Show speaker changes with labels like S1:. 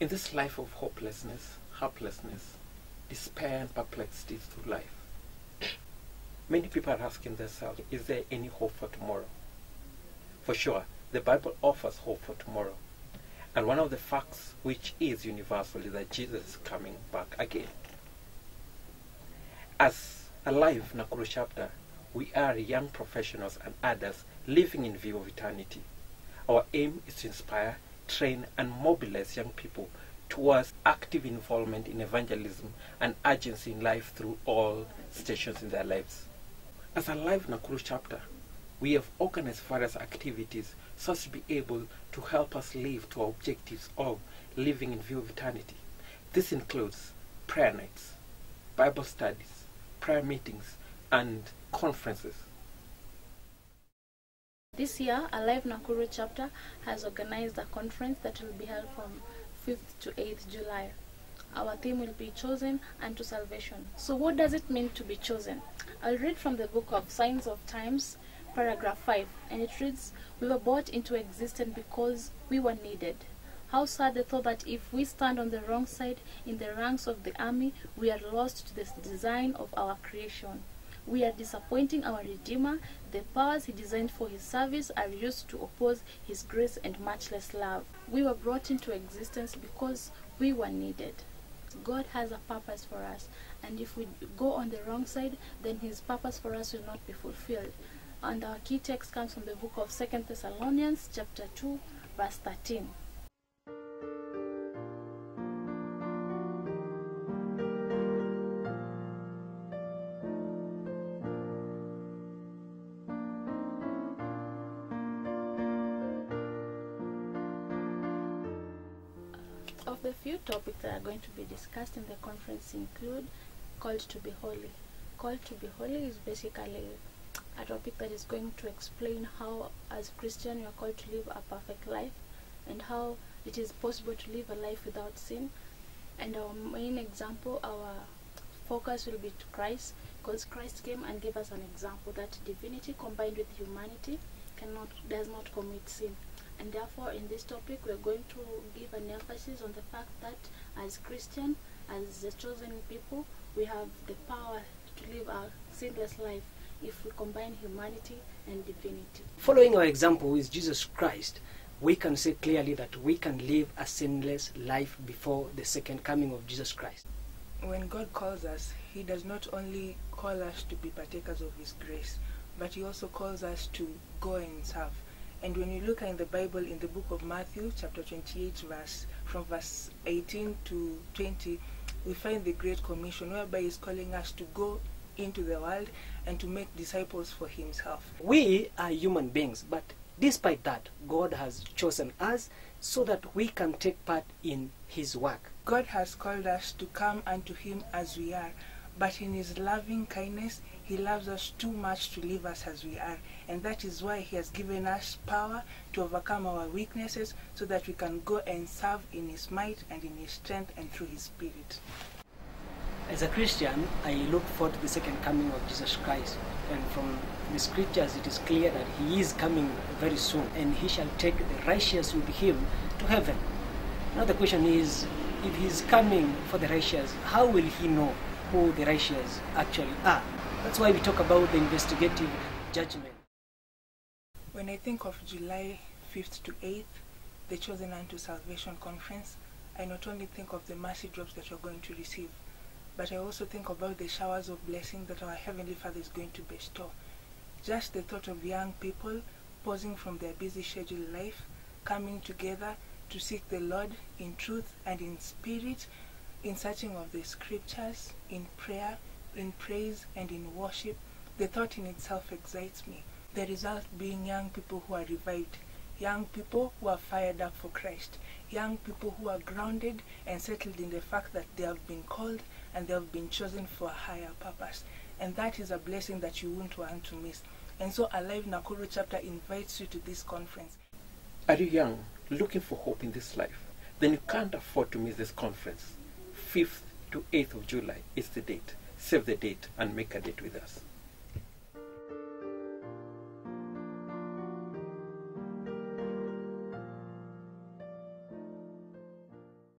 S1: In this life of hopelessness, helplessness, despair and perplexity through life, many people are asking themselves, is there any hope for tomorrow? For sure, the Bible offers hope for tomorrow. And one of the facts which is universal is that Jesus is coming back again. As Alive Nakuru chapter, we are young professionals and adults living in view of eternity. Our aim is to inspire, train, and mobilize young people towards active involvement in evangelism and urgency in life through all stations in their lives. As Alive Nakuru chapter, we have organized various activities so as to be able to help us live to our objectives of living in view of eternity. This includes prayer nights, Bible studies, prayer meetings, and conferences.
S2: This year, Alive Nakuru chapter has organized a conference that will be held from 5th to 8th July. Our theme will be Chosen unto Salvation. So what does it mean to be chosen? I'll read from the book of Signs of Times, paragraph 5, and it reads, "We were brought into existence because we were needed. How sad the thought that if we stand on the wrong side in the ranks of the army, we are lost to the design of our creation. We are disappointing our Redeemer. The powers he designed for his service are used to oppose his grace and matchless love. We were brought into existence because we were needed." God has a purpose for us, and if we go on the wrong side, then his purpose for us will not be fulfilled. And our key text comes from the book of 2 Thessalonians chapter 2, verse 13. Of the few topics that are going to be discussed in the conference include Called to be Holy. Called to be Holy is basically a topic that is going to explain how, as a Christian, you are called to live a perfect life and how it is possible to live a life without sin. And our main example, our focus will be to Christ, because Christ came and gave us an example that divinity combined with humanity does not commit sin. And therefore, in this topic, we are going to give an emphasis on the fact that as Christian, as the chosen people, we have the power to live a sinless life if we combine humanity and divinity.
S3: Following our example with Jesus Christ, we can say clearly that we can live a sinless life before the second coming of Jesus Christ.
S4: When God calls us, he does not only call us to be partakers of his grace, but he also calls us to go and serve. And when you look in the Bible, in the book of Matthew, chapter 28, from verse 18 to 20, we find the Great Commission, whereby he's calling us to go into the world and to make disciples for himself.
S3: We are human beings, but despite that, God has chosen us so that we can take part in his work.
S4: God has called us to come unto him as we are, but in his loving kindness, he loves us too much to leave us as we are. And that is why he has given us power to overcome our weaknesses so that we can go and serve in his might and in his strength and through his spirit.
S3: As a Christian, I look forward to the second coming of Jesus Christ. And from the scriptures, it is clear that he is coming very soon, and he shall take the righteous with him to heaven. Now the question is, if he is coming for the righteous, how will he know who the righteous actually are? That's why we talk about the investigative judgment.
S4: When I think of July 5th to 8th, the Chosen unto Salvation Conference, I not only think of the mercy drops that you're going to receive, but I also think about the showers of blessing that our Heavenly Father is going to bestow. Just the thought of young people pausing from their busy scheduled life, coming together to seek the Lord in truth and in spirit, in searching of the scriptures, in prayer, in praise and in worship, the thought in itself excites me. The result being young people who are revived, young people who are fired up for Christ, young people who are grounded and settled in the fact that they have been called and they have been chosen for a higher purpose. And that is a blessing that you won't want to miss. And so Alive Nakuru chapter invites you to this conference.
S1: Are you young, looking for hope in this life? Then you can't afford to miss this conference. 5th to 8th of July is the date. Save the date and make a date with us.